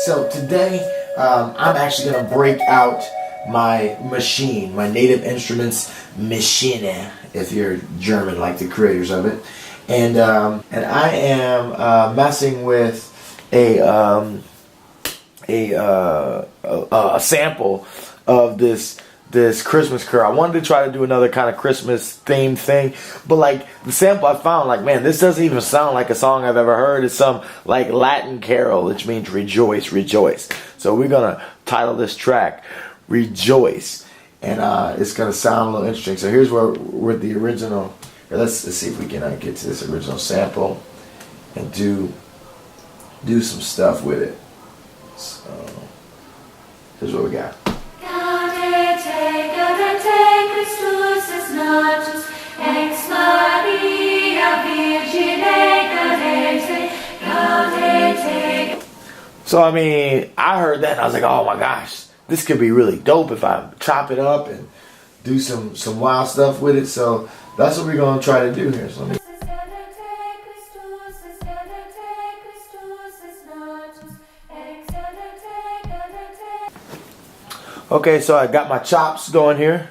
So today, I'm actually going to break out my machine, my Native Instruments Maschine, if you're German like the creators of it. And I am messing with a sample of this Christmas carol. I wanted to try to do another kind of Christmas themed thing, but like the sample I found, like, man, this doesn't even sound like a song I've ever heard. It's some like Latin carol, which means rejoice, rejoice. So we're gonna title this track Rejoice, and it's gonna sound a little interesting. So here's where the original. Let's see if we can get to this original sample and do some stuff with it. So here's what we got. So I mean, I heard that and I was like, oh my gosh, this could be really dope if I chop it up and do some wild stuff with it. So that's what we're gonna try to do here. So okay, so I got my chops going here.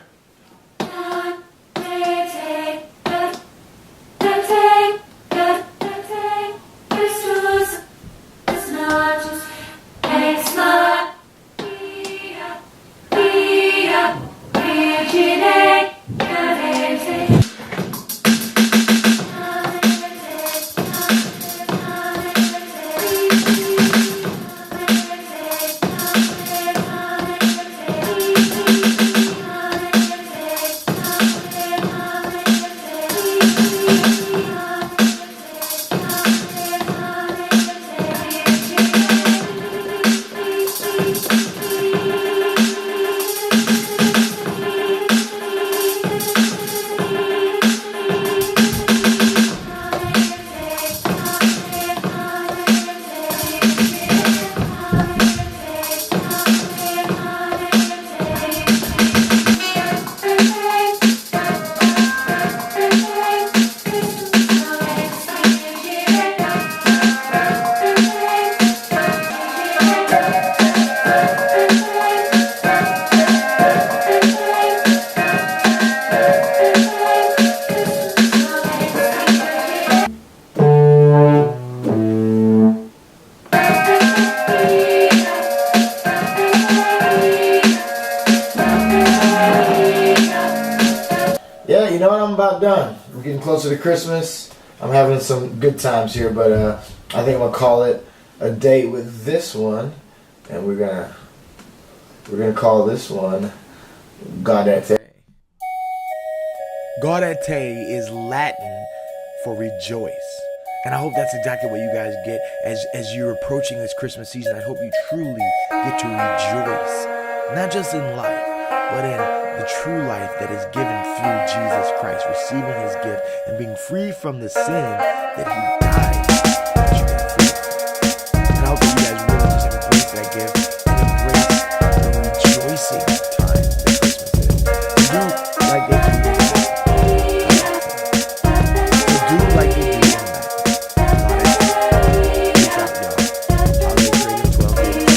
Yeah, you know what? I'm about done. We're getting closer to Christmas. I'm having some good times here, but I think I'm gonna call it a day with this one, and we're gonna call this one Gaudete. Gaudete is Latin for rejoice, and I hope that's exactly what you guys get as you're approaching this Christmas season. I hope you truly get to rejoice, not just in life, but in the true life that is given through Jesus Christ, receiving his gift and being free from the sin that he died that you can free. And I hope that you guys really just embrace that gift and embrace the rejoicing time that Christmas is. Do like they do in So do like they do in Peace out, y'all. Holiday Trading 12 days.